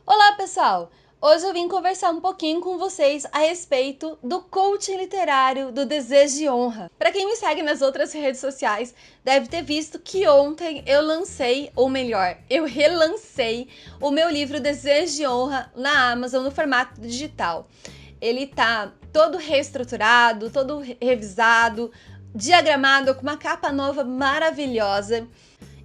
Olá, pessoal! Hoje eu vim conversar um pouquinho com vocês a respeito do coaching literário do Desejo de Honra. Para quem me segue nas outras redes sociais, deve ter visto que ontem eu lancei, ou melhor, eu relancei o meu livro Desejo de Honra na Amazon no formato digital. Ele tá todo reestruturado, todo revisado, diagramado, com uma capa nova maravilhosa.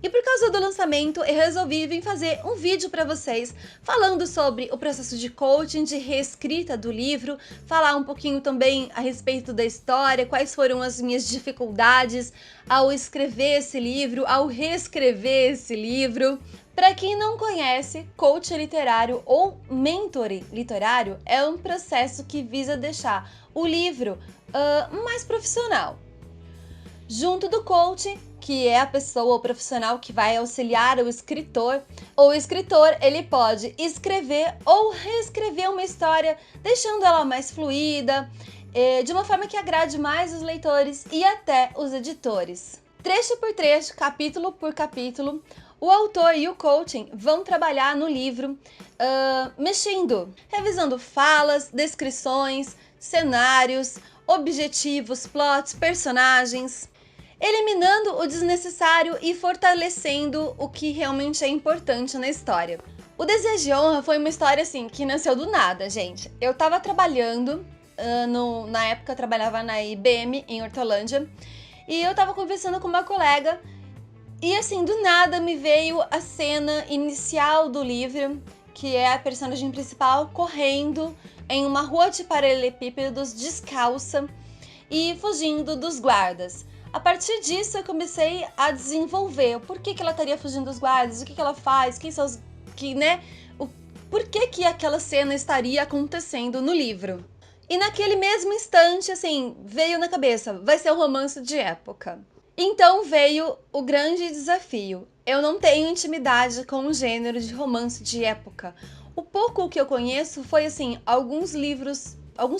E por causa do lançamento, eu resolvi vir fazer um vídeo para vocês falando sobre o processo de coaching, de reescrita do livro, falar um pouquinho também a respeito da história, quais foram as minhas dificuldades ao escrever esse livro, ao reescrever esse livro. Para quem não conhece, coaching literário ou mentor literário é um processo que visa deixar o livro mais profissional. Junto do coach, que é a pessoa ou profissional que vai auxiliar o escritor ele pode escrever ou reescrever uma história, deixando ela mais fluida, de uma forma que agrade mais os leitores e até os editores. Trecho por trecho, capítulo por capítulo, o autor e o coaching vão trabalhar no livro, mexendo, revisando falas, descrições, cenários, objetivos, plots, personagens, eliminando o desnecessário e fortalecendo o que realmente é importante na história. O Desejo de Honra foi uma história assim que nasceu do nada, gente. Eu tava trabalhando, na época eu trabalhava na IBM em Hortolândia, e eu tava conversando com uma colega e assim, do nada me veio a cena inicial do livro, que é a personagem principal correndo em uma rua de paralelepípedos descalça e fugindo dos guardas. A partir disso, eu comecei a desenvolver o porquê que ela estaria fugindo dos guardas, o que ela faz, quem são os... por que aquela cena estaria acontecendo no livro. E naquele mesmo instante, assim, veio na cabeça, vai ser um romance de época. Então veio o grande desafio. Eu não tenho intimidade com o gênero de romance de época. O pouco que eu conheço foi, assim, alguns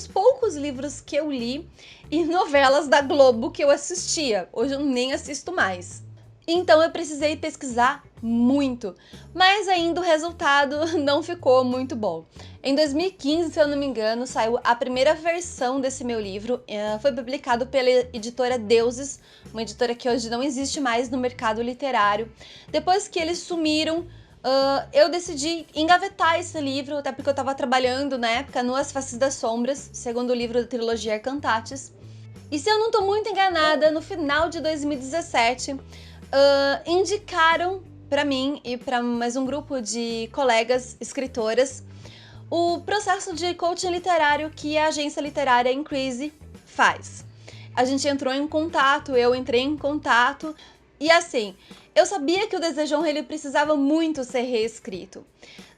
poucos livros que eu li e novelas da Globo que eu assistia. Hoje eu nem assisto mais. Então eu precisei pesquisar muito, mas ainda o resultado não ficou muito bom. Em 2015, se eu não me engano, saiu a primeira versão desse meu livro, foi publicado pela editora Deuses, uma editora que hoje não existe mais no mercado literário. Depois que eles sumiram, eu decidi engavetar esse livro, até porque eu estava trabalhando na época no As Faces das Sombras, segundo livro da trilogia Arcantates. E se eu não estou muito enganada, no final de 2017, indicaram para mim e para mais um grupo de colegas escritoras o processo de coaching literário que a agência literária Increase faz. A gente entrou em contato, eu entrei em contato e assim, eu sabia que o Desejo de Honra ele precisava muito ser reescrito.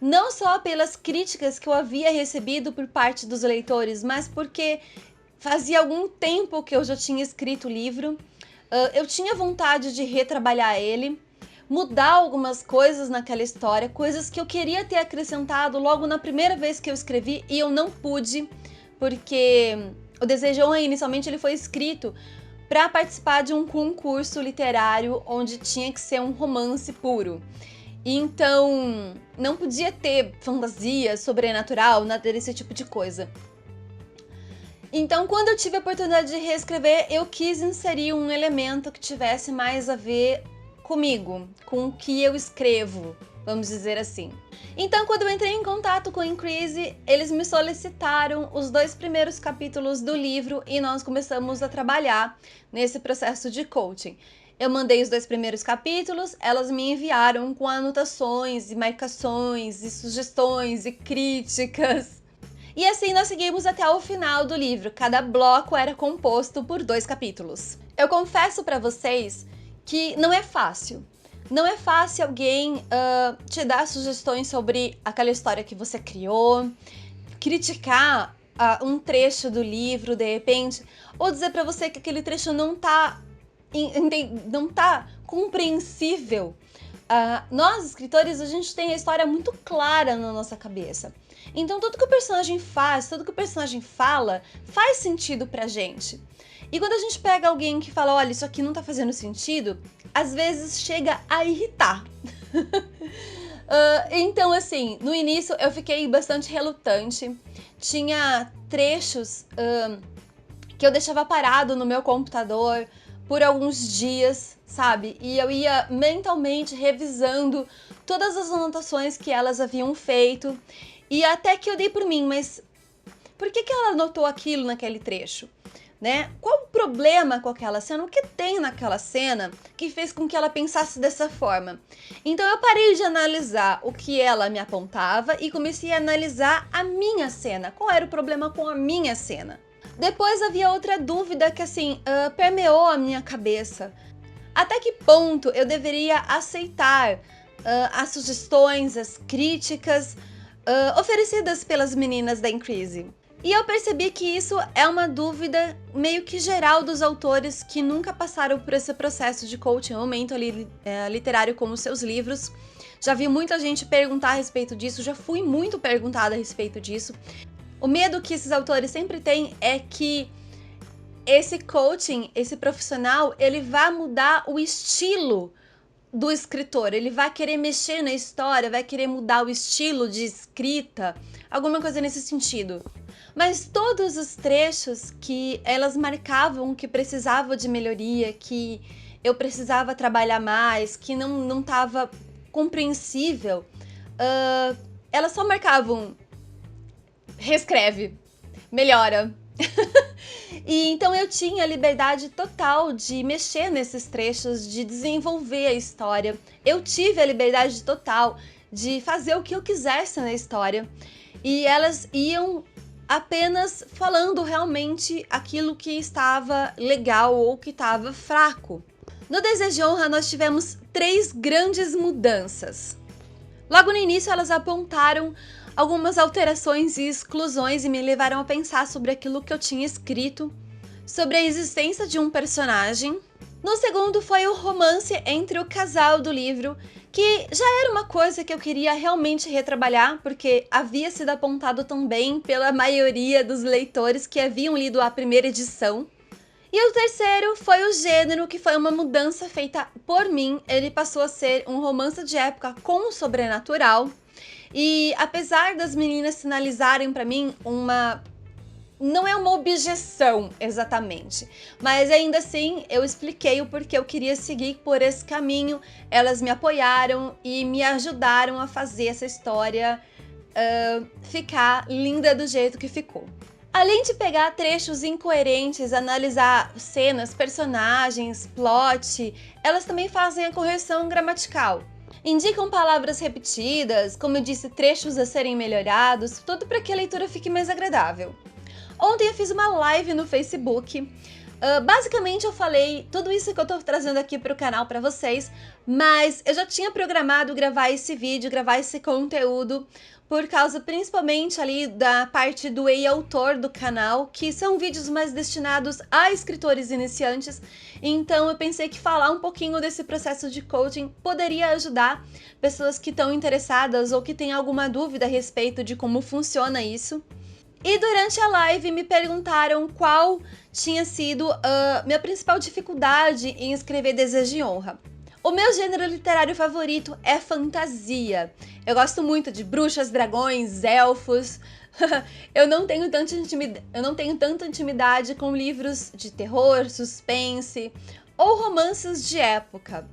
Não só pelas críticas que eu havia recebido por parte dos leitores, mas porque fazia algum tempo que eu já tinha escrito o livro, eu tinha vontade de retrabalhar ele, mudar algumas coisas naquela história, coisas que eu queria ter acrescentado logo na primeira vez que eu escrevi e eu não pude, porque o Desejo de Honra inicialmente ele foi escrito para participar de um concurso literário onde tinha que ser um romance puro. Então, não podia ter fantasia, sobrenatural, nada desse tipo de coisa. Então, quando eu tive a oportunidade de reescrever, eu quis inserir um elemento que tivesse mais a ver comigo, com o que eu escrevo, vamos dizer assim. Então, quando eu entrei em contato com a Increase, eles me solicitaram os 2 primeiros capítulos do livro e nós começamos a trabalhar nesse processo de coaching. Eu mandei os 2 primeiros capítulos, elas me enviaram com anotações e marcações e sugestões e críticas. E assim nós seguimos até o final do livro, cada bloco era composto por 2 capítulos. Eu confesso para vocês que não é fácil. Não é fácil alguém te dar sugestões sobre aquela história que você criou, criticar um trecho do livro de repente, ou dizer para você que aquele trecho não tá compreensível. Nós, escritores, a gente tem a história muito clara na nossa cabeça. Então tudo que o personagem faz, tudo que o personagem fala, faz sentido pra gente. E quando a gente pega alguém que fala, olha, isso aqui não tá fazendo sentido, às vezes chega a irritar. Então, assim, no início eu fiquei bastante relutante. Tinha trechos que eu deixava parado no meu computador por alguns dias, sabe? E eu ia mentalmente revisando todas as anotações que elas haviam feito. E até que eu dei por mim, mas por que ela anotou aquilo naquele trecho? Né? Qual o problema com aquela cena? O que tem naquela cena que fez com que ela pensasse dessa forma? Então eu parei de analisar o que ela me apontava e comecei a analisar a minha cena. Qual era o problema com a minha cena? Depois havia outra dúvida que assim permeou a minha cabeça. Até que ponto eu deveria aceitar as sugestões, as críticas oferecidas pelas meninas da Increase? E eu percebi que isso é uma dúvida meio que geral dos autores que nunca passaram por esse processo de coaching ou mentor literário com os seus livros. Já vi muita gente perguntar a respeito disso, já fui muito perguntada a respeito disso. O medo que esses autores sempre têm é que esse coaching, esse profissional, ele vai mudar o estilo do escritor, ele vai querer mexer na história, vai querer mudar o estilo de escrita, alguma coisa nesse sentido. Mas todos os trechos que elas marcavam que precisava de melhoria, que eu precisava trabalhar mais, que não estava compreensível, elas só marcavam reescreve, melhora. E então eu tinha liberdade total de mexer nesses trechos, de desenvolver a história. Eu tive a liberdade total de fazer o que eu quisesse na história. E elas iam apenas falando realmente aquilo que estava legal ou que estava fraco. No Desejo de Honra nós tivemos 3 grandes mudanças. Logo no início elas apontaram algumas alterações e exclusões e me levaram a pensar sobre aquilo que eu tinha escrito, sobre a existência de um personagem. No segundo foi o romance entre o casal do livro, que já era uma coisa que eu queria realmente retrabalhar, porque havia sido apontado também pela maioria dos leitores que haviam lido a primeira edição. E o terceiro foi o gênero, que foi uma mudança feita por mim. Ele passou a ser um romance de época com o sobrenatural. E apesar das meninas sinalizarem pra mim não é uma objeção exatamente, mas ainda assim eu expliquei o porquê eu queria seguir por esse caminho. Elas me apoiaram e me ajudaram a fazer essa história ficar linda do jeito que ficou. Além de pegar trechos incoerentes, analisar cenas, personagens, plot, elas também fazem a correção gramatical. Indicam palavras repetidas, como eu disse, trechos a serem melhorados, tudo para que a leitura fique mais agradável. Ontem eu fiz uma live no Facebook. Basicamente eu falei tudo isso que eu tô trazendo aqui pro canal pra vocês, mas eu já tinha programado gravar esse vídeo, gravar esse conteúdo, por causa principalmente ali da parte do Ei Autor do canal, que são vídeos mais destinados a escritores iniciantes. Então eu pensei que falar um pouquinho desse processo de coaching poderia ajudar pessoas que estão interessadas ou que têm alguma dúvida a respeito de como funciona isso. E durante a live me perguntaram qual tinha sido a minha principal dificuldade em escrever Desejo de Honra. O meu gênero literário favorito é fantasia. Eu gosto muito de bruxas, dragões, elfos. Eu não tenho tanta intimidade com livros de terror, suspense ou romances de época.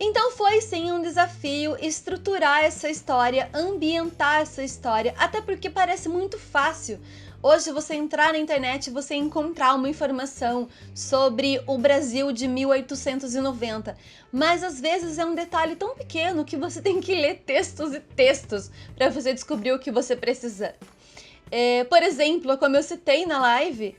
Então foi sim um desafio estruturar essa história, ambientar essa história, até porque parece muito fácil hoje você entrar na internet e você encontrar uma informação sobre o Brasil de 1890, mas às vezes é um detalhe tão pequeno que você tem que ler textos e textos para você descobrir o que você precisa. Por exemplo, como eu citei na live,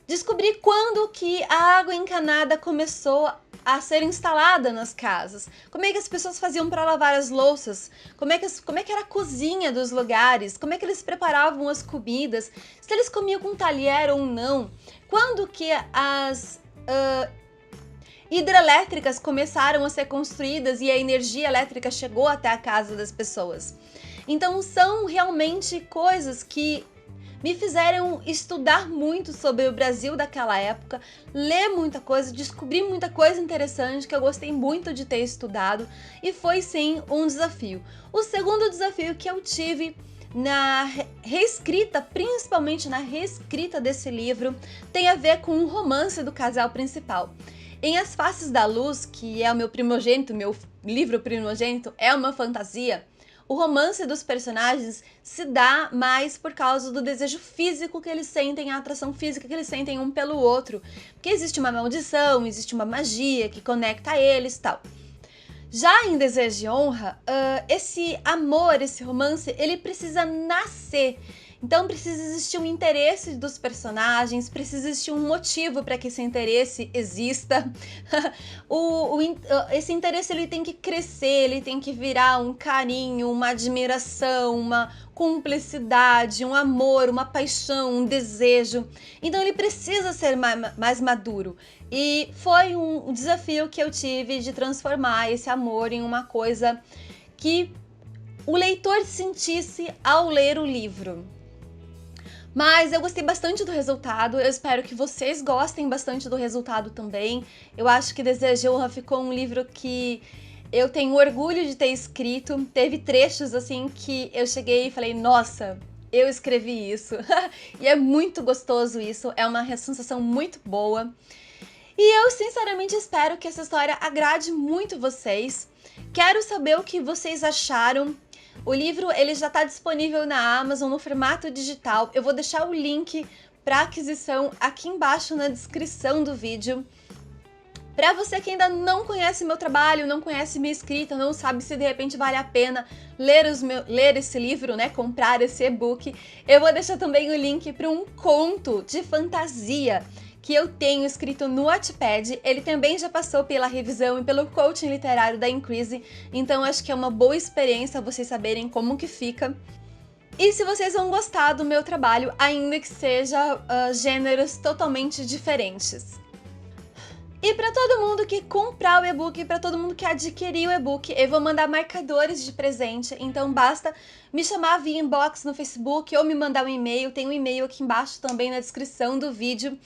descobri quando que a água encanada começou a ser instalada nas casas. Como é que as pessoas faziam para lavar as louças? Como é que era a cozinha dos lugares? Como é que eles preparavam as comidas? Se eles comiam com talher ou não? Quando que as hidrelétricas começaram a ser construídas e a energia elétrica chegou até a casa das pessoas? Então são realmente coisas que me fizeram estudar muito sobre o Brasil daquela época, ler muita coisa, descobrir muita coisa interessante que eu gostei muito de ter estudado e foi sim um desafio. O segundo desafio que eu tive na reescrita, principalmente na reescrita desse livro, tem a ver com o romance do casal principal. Em As Faces da Luz, que é o meu primogênito, meu livro primogênito, é uma fantasia, o romance dos personagens se dá mais por causa do desejo físico que eles sentem, a atração física que eles sentem um pelo outro. Porque existe uma maldição, existe uma magia que conecta eles e tal. Já em Desejo de Honra, esse amor, esse romance, ele precisa nascer. Então precisa existir um interesse dos personagens, precisa existir um motivo para que esse interesse exista. Esse interesse ele tem que crescer, ele tem que virar um carinho, uma admiração, uma cumplicidade, um amor, uma paixão, um desejo. Então ele precisa ser mais maduro. E foi um desafio que eu tive de transformar esse amor em uma coisa que o leitor sentisse ao ler o livro. Mas eu gostei bastante do resultado, eu espero que vocês gostem bastante do resultado também. Eu acho que Desejo de Honra ficou um livro que eu tenho orgulho de ter escrito. Teve trechos assim que eu cheguei e falei, nossa, eu escrevi isso. E é muito gostoso isso, é uma sensação muito boa. E eu sinceramente espero que essa história agrade muito vocês. Quero saber o que vocês acharam. O livro ele já está disponível na Amazon no formato digital. Eu vou deixar o link para aquisição aqui embaixo na descrição do vídeo. Para você que ainda não conhece meu trabalho, não conhece minha escrita, não sabe se de repente vale a pena ler esse livro, né, comprar esse e-book, eu vou deixar também o link para um conto de fantasia que eu tenho escrito no Wattpad. Ele também já passou pela revisão e pelo coaching literário da Increase, então acho que é uma boa experiência vocês saberem como que fica. E se vocês vão gostar do meu trabalho, ainda que seja gêneros totalmente diferentes. E para todo mundo que comprar o e-book, para todo mundo que adquirir o e-book, eu vou mandar marcadores de presente, então basta me chamar via inbox no Facebook ou me mandar um e-mail, tem um e-mail aqui embaixo também na descrição do vídeo,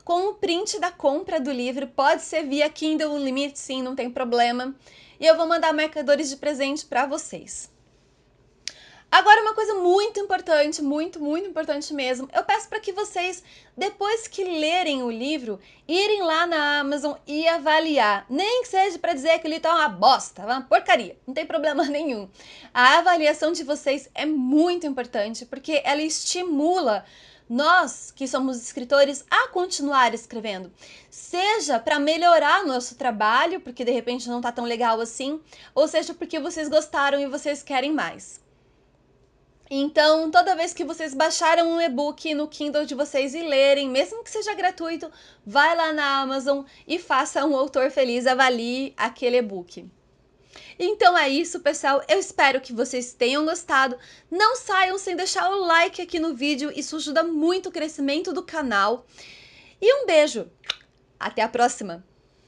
com o print da compra do livro, pode ser via Kindle Unlimited, sim, não tem problema, e eu vou mandar marcadores de presente para vocês. Agora uma coisa muito importante, muito importante mesmo, eu peço para que vocês, depois que lerem o livro, irem lá na Amazon e avaliar, nem que seja para dizer que o livro é uma bosta, uma porcaria, não tem problema nenhum. A avaliação de vocês é muito importante, porque ela estimula nós, que somos escritores, a continuar escrevendo, seja para melhorar nosso trabalho, porque de repente não tá tão legal assim, ou seja porque vocês gostaram e vocês querem mais. Então, toda vez que vocês baixaram um e-book no Kindle de vocês e lerem, mesmo que seja gratuito, vai lá na Amazon e faça um autor feliz, avalie aquele e-book. Então é isso, pessoal. Eu espero que vocês tenham gostado. Não saiam sem deixar o like aqui no vídeo, isso ajuda muito o crescimento do canal. E um beijo! Até a próxima!